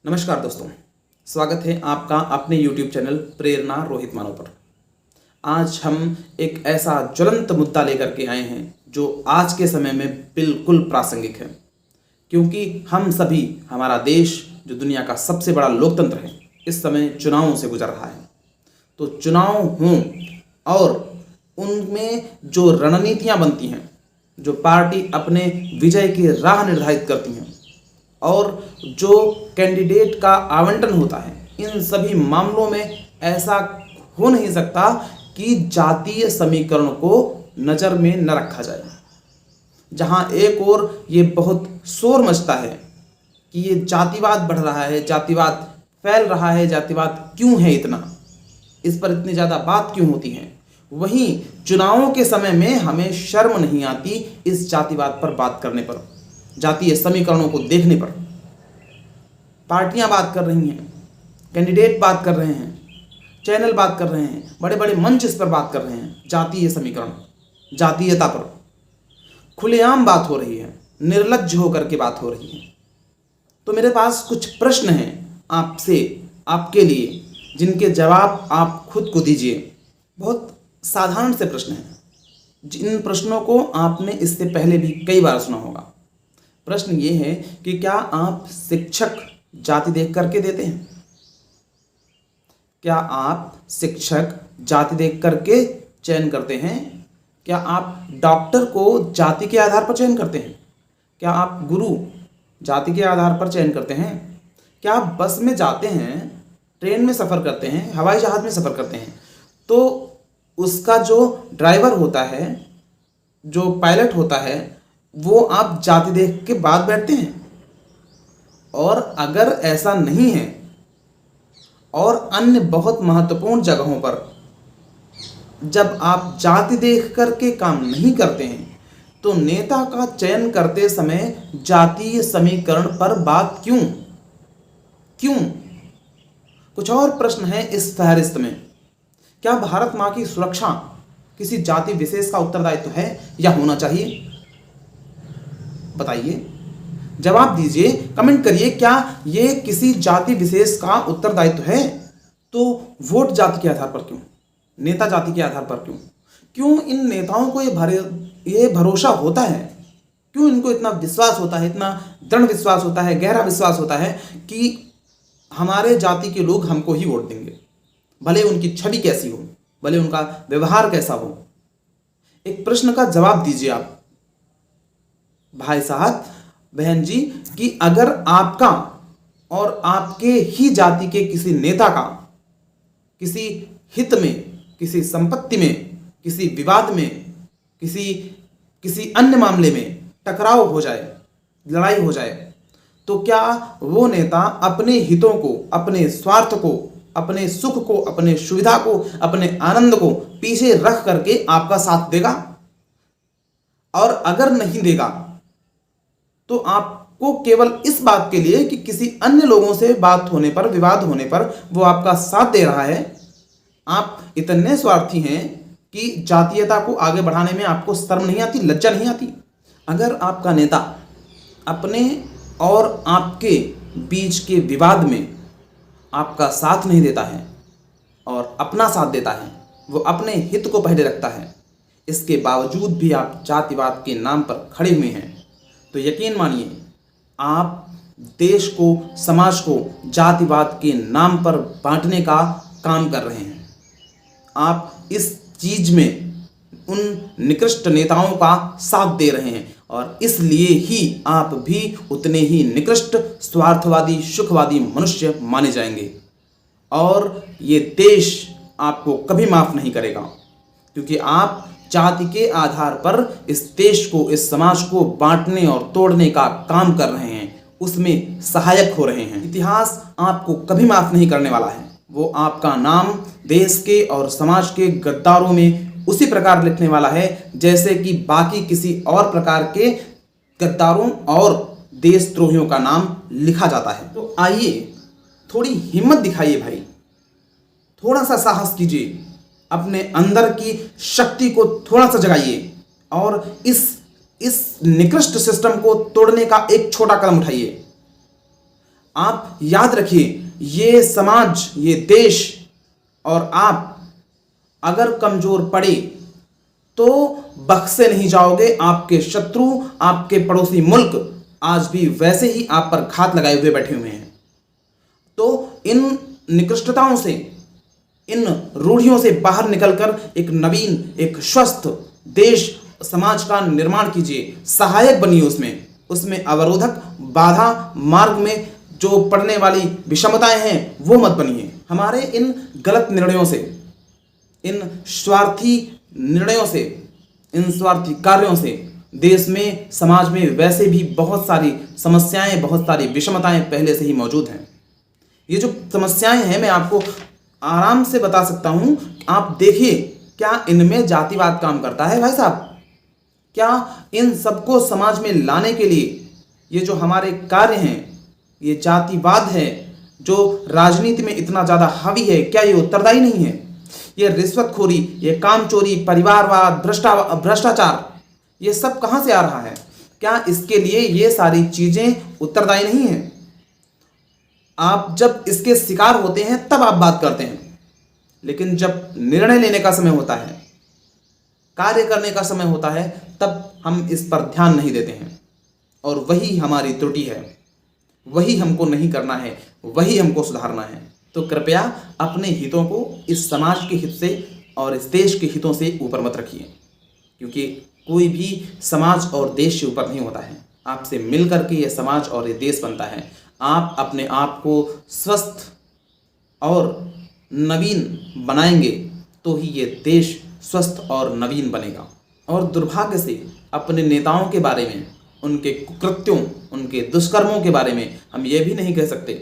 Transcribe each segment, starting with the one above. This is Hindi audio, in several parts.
नमस्कार दोस्तों, स्वागत है आपका अपने YouTube चैनल प्रेरणा रोहित मानव पर। आज हम एक ऐसा ज्वलंत मुद्दा लेकर के आए हैं जो आज के समय में बिल्कुल प्रासंगिक है, क्योंकि हम सभी, हमारा देश जो दुनिया का सबसे बड़ा लोकतंत्र है, इस समय चुनावों से गुजर रहा है। तो चुनाव हों और उनमें जो रणनीतियाँ बनती हैं, जो पार्टी अपने विजय की राह निर्धारित करती हैं और जो कैंडिडेट का आवंटन होता है, इन सभी मामलों में ऐसा हो नहीं सकता कि जातीय समीकरण को नज़र में न रखा जाए। जहां एक ओर ये बहुत शोर मचता है कि ये जातिवाद बढ़ रहा है, जातिवाद फैल रहा है, जातिवाद क्यों है इतना, इस पर इतनी ज़्यादा बात क्यों होती है, वहीं चुनावों के समय में हमें शर्म नहीं आती इस जातिवाद पर बात करने पर, जातीय समीकरणों को देखने पर। पार्टियां बात कर रही हैं, कैंडिडेट बात कर रहे हैं, चैनल बात कर रहे हैं, बड़े बड़े मंच इस पर बात कर रहे हैं। जातीय समीकरण, जातीयता पर खुलेआम बात हो रही है, निर्लज्ज होकर के बात हो रही है। तो मेरे पास कुछ प्रश्न हैं आपसे, आपके लिए, जिनके जवाब आप खुद को दीजिए। बहुत साधारण से प्रश्न हैं, जिन प्रश्नों को आपने इससे पहले भी कई बार सुना होगा। प्रश्न ये है कि क्या आप शिक्षक जाति देख करके देते हैं? क्या आप शिक्षक जाति देख करके चयन करते हैं? क्या आप डॉक्टर को जाति के आधार पर चयन करते हैं? क्या आप गुरु जाति के आधार पर चयन करते हैं? क्या आप बस में जाते हैं, ट्रेन में सफ़र करते हैं, हवाई जहाज़ में सफ़र करते हैं, तो उसका जो ड्राइवर होता है, जो पायलट होता है, वो आप जाति देख के बाद बैठते हैं? और अगर ऐसा नहीं है और अन्य बहुत महत्वपूर्ण जगहों पर जब आप जाति देख करके काम नहीं करते हैं, तो नेता का चयन करते समय जातीय समीकरण पर बात क्यों? कुछ और प्रश्न है इस फहरिस्त में। क्या भारत माँ की सुरक्षा किसी जाति विशेष का उत्तरदायित्व है या होना चाहिए? बताइए, जवाब दीजिए, कमेंट करिए। क्या ये किसी जाति विशेष का उत्तरदायित्व है? तो वोट जाति के आधार पर क्यों? नेता जाति के आधार पर क्यों इन नेताओं को ये भरोसा होता है? क्यों इनको इतना विश्वास होता है, इतना दृढ़ विश्वास होता है, गहरा विश्वास होता है कि हमारे जाति के लोग हमको ही वोट देंगे, भले उनकी छवि कैसी हो, भले उनका व्यवहार कैसा हो? एक प्रश्न का जवाब दीजिए आप भाई साहब, बहन जी, कि अगर आपका और आपके ही जाति के किसी नेता का किसी हित में, किसी संपत्ति में, किसी विवाद में, किसी अन्य मामले में टकराव हो जाए, लड़ाई हो जाए, तो क्या वो नेता अपने हितों को, अपने स्वार्थ को, अपने सुख को, अपने सुविधा को, अपने आनंद को पीछे रख करके आपका साथ देगा? और अगर नहीं देगा तो आपको केवल इस बात के लिए कि किसी अन्य लोगों से बात होने पर, विवाद होने पर वो आपका साथ दे रहा है, आप इतने स्वार्थी हैं कि जातीयता को आगे बढ़ाने में आपको शर्म नहीं आती, लज्जा नहीं आती? अगर आपका नेता अपने और आपके बीच के विवाद में आपका साथ नहीं देता है और अपना साथ देता है, वो अपने हित को पहले रखता है, इसके बावजूद भी आप जातिवाद के नाम पर खड़े हुए हैं, तो यकीन मानिए आप देश को, समाज को जातिवाद के नाम पर बांटने का काम कर रहे हैं। आप इस चीज में उन निकृष्ट नेताओं का साथ दे रहे हैं और इसलिए ही आप भी उतने ही निकृष्ट, स्वार्थवादी, सुखवादी मनुष्य माने जाएंगे और ये देश आपको कभी माफ नहीं करेगा, क्योंकि आप जाति के आधार पर इस देश को, इस समाज को बांटने और तोड़ने का काम कर रहे हैं, उसमें सहायक हो रहे हैं। इतिहास आपको कभी माफ नहीं करने वाला है। वो आपका नाम देश के और समाज के गद्दारों में उसी प्रकार लिखने वाला है जैसे कि बाकी किसी और प्रकार के गद्दारों और देशद्रोहियों का नाम लिखा जाता है। तो आइए, थोड़ी हिम्मत दिखाइए भाई, थोड़ा सा साहस कीजिए, अपने अंदर की शक्ति को थोड़ा सा जगाइए और इस निकृष्ट सिस्टम को तोड़ने का एक छोटा कदम उठाइए। आप याद रखिए, ये समाज, ये देश और आप अगर कमजोर पड़े तो बख्शे नहीं जाओगे। आपके शत्रु, आपके पड़ोसी मुल्क आज भी वैसे ही आप पर घात लगाए हुए बैठे हुए हैं। तो इन निकृष्टताओं से, इन रूढ़ियों से बाहर निकलकर एक नवीन, एक स्वस्थ देश, समाज का निर्माण कीजिए, सहायक बनिए उसमें अवरोधक, बाधा, मार्ग में जो पड़ने वाली विषमताएं हैं वो मत बनिए। हमारे इन गलत निर्णयों से, इन स्वार्थी निर्णयों से, इन स्वार्थी कार्यों से देश में, समाज में वैसे भी बहुत सारी समस्याएं, बहुत सारी विषमताएं पहले से ही मौजूद हैं। ये जो समस्याएं हैं मैं आपको आराम से बता सकता हूं। आप देखिए, क्या इनमें जातिवाद काम करता है भाई साहब? क्या इन सबको समाज में लाने के लिए ये जो हमारे कार्य हैं, ये जातिवाद है जो राजनीति में इतना ज़्यादा हावी है, क्या ये उत्तरदायी नहीं है? ये रिश्वतखोरी, ये कामचोरी, परिवारवाद, भ्रष्टाचार, ये सब कहाँ से आ रहा है? क्या इसके लिए ये सारी चीज़ें उत्तरदायी नहीं हैं? आप जब इसके शिकार होते हैं तब आप बात करते हैं, लेकिन जब निर्णय लेने का समय होता है, कार्य करने का समय होता है, तब हम इस पर ध्यान नहीं देते हैं। और वही हमारी त्रुटि है, वही हमको नहीं करना है, वही हमको सुधारना है। तो कृपया अपने हितों को इस समाज के हित से और इस देश के हितों से ऊपर मत रखिए, क्योंकि कोई भी समाज और देश से ऊपर नहीं होता है। आपसे मिल करके ये समाज और ये देश बनता है। आप अपने आप को स्वस्थ और नवीन बनाएंगे तो ही ये देश स्वस्थ और नवीन बनेगा। और दुर्भाग्य से अपने नेताओं के बारे में, उनके कुकृत्यों, उनके दुष्कर्मों के बारे में हम ये भी नहीं कह सकते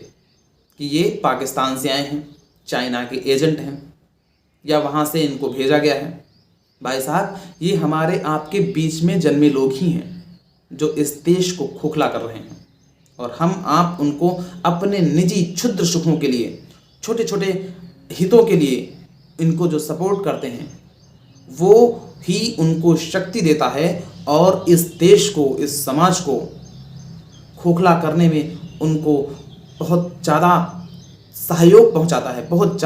कि ये पाकिस्तान से आए हैं, चाइना के एजेंट हैं, या वहाँ से इनको भेजा गया है। भाई साहब, ये हमारे आपके बीच में जन्मे लोग ही हैं जो इस देश को खोखला कर रहे हैं, और हम आप उनको अपने निजी क्षुद्र सुखों के लिए, छोटे छोटे हितों के लिए इनको जो सपोर्ट करते हैं, वो ही उनको शक्ति देता है और इस देश को, इस समाज को खोखला करने में उनको बहुत ज़्यादा सहयोग पहुंचाता है, बहुत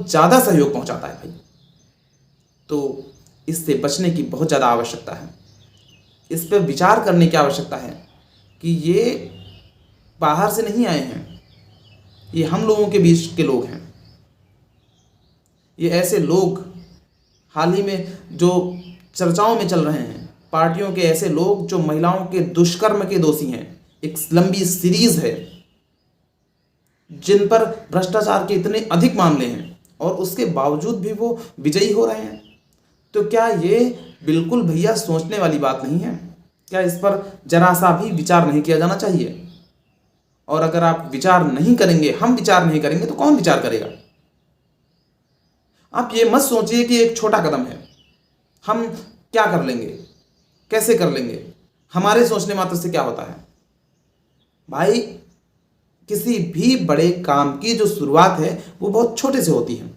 ज़्यादा सहयोग पहुंचाता है भाई। तो इससे बचने की बहुत ज़्यादा आवश्यकता है। इस पर विचार करने की आवश्यकता है कि ये बाहर से नहीं आए हैं, ये हम लोगों के बीच के लोग हैं। ये ऐसे लोग हाल ही में जो चर्चाओं में चल रहे हैं, पार्टियों के ऐसे लोग जो महिलाओं के दुष्कर्म के दोषी हैं, एक लंबी सीरीज है जिन पर भ्रष्टाचार के इतने अधिक मामले हैं और उसके बावजूद भी वो विजयी हो रहे हैं। तो क्या ये बिल्कुल भैया सोचने वाली बात नहीं है? क्या इस पर जरा सा भी विचार नहीं किया जाना चाहिए? और अगर आप विचार नहीं करेंगे, हम विचार नहीं करेंगे, तो कौन विचार करेगा? आप ये मत सोचिए कि एक छोटा कदम है, हम क्या कर लेंगे, कैसे कर लेंगे, हमारे सोचने मात्र से क्या होता है। भाई, किसी भी बड़े काम की जो शुरुआत है वो बहुत छोटे से होती है।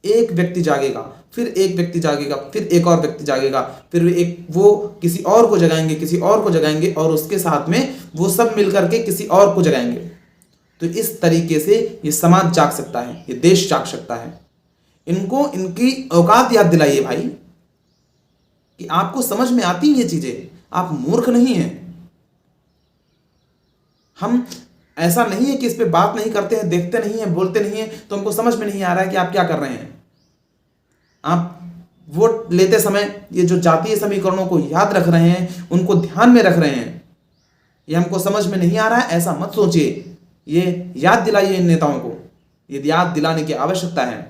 एक व्यक्ति जागेगा, फिर एक व्यक्ति जागेगा, फिर एक और व्यक्ति जागेगा, फिर वो किसी और को जगाएंगे, किसी और को जगाएंगे, और उसके साथ में वो सब मिलकर के किसी और को जगाएंगे। तो इस तरीके से ये समाज जाग सकता है, ये देश जाग सकता है। इनको इनकी औकात याद दिलाइए भाई, कि आपको समझ में आती हैं ये चीजें, आप मूर्ख नहीं हैं। हम ऐसा नहीं है कि इस पे बात नहीं करते हैं, देखते नहीं हैं, बोलते नहीं हैं तो हमको समझ में नहीं आ रहा है कि आप क्या कर रहे हैं। आप वोट लेते समय ये जो जातीय समीकरणों को याद रख रहे हैं, उनको ध्यान में रख रहे हैं, ये हमको समझ में नहीं आ रहा है, ऐसा मत सोचिए। ये याद दिलाइए इन नेताओं को, ये याद दिलाने की आवश्यकता है।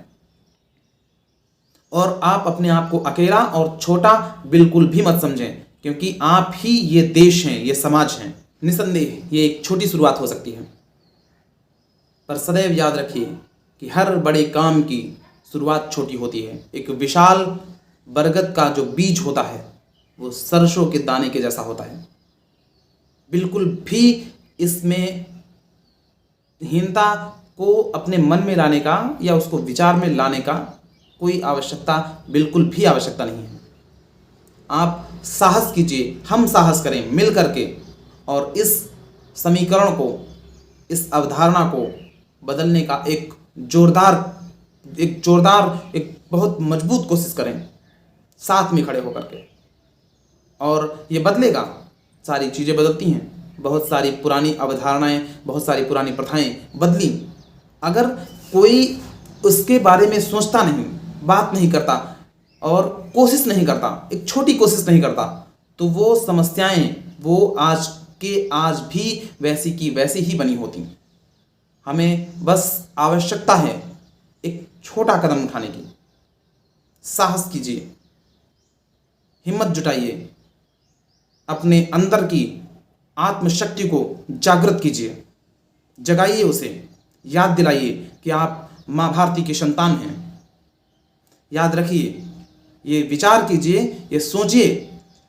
और आप अपने आप को अकेला और छोटा बिल्कुल भी मत समझें, क्योंकि आप ही ये देश हैं, ये समाज हैं। निसंदेह ये एक छोटी शुरुआत हो सकती है, पर सदैव याद रखिए कि हर बड़े काम की शुरुआत छोटी होती है। एक विशाल बरगद का जो बीज होता है वो सरसों के दाने के जैसा होता है। बिल्कुल भी इसमें हीनता को अपने मन में लाने का या उसको विचार में लाने का कोई आवश्यकता, बिल्कुल भी आवश्यकता नहीं है। आप साहस कीजिए, हम साहस करें मिल करके, और इस समीकरण को इस अवधारणा को बदलने का एक बहुत मजबूत कोशिश करें, साथ में खड़े होकर के। और ये बदलेगा, सारी चीज़ें बदलती हैं, बहुत सारी पुरानी अवधारणाएं, बहुत सारी पुरानी प्रथाएं बदली। अगर कोई उसके बारे में सोचता नहीं, बात नहीं करता और कोशिश नहीं करता, एक छोटी कोशिश नहीं करता, तो वो समस्याएं वो आज भी वैसी की वैसी ही बनी होती। हमें बस आवश्यकता है एक छोटा कदम उठाने की। साहस कीजिए, हिम्मत जुटाइए, अपने अंदर की आत्मशक्ति को जागृत कीजिए, जगाइए उसे, याद दिलाइए कि आप माँ भारती की संतान हैं। याद रखिए, ये विचार कीजिए, ये सोचिए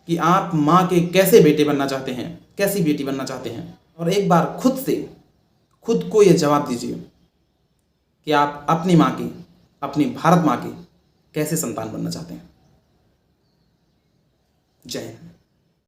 कि आप माँ के कैसे बेटे बनना चाहते हैं, कैसी बेटी बनना चाहते हैं। और एक बार खुद को ये जवाब दीजिए कि आप अपनी माँ की, अपनी भारत माँ की कैसे संतान बनना चाहते हैं। जय हिंद।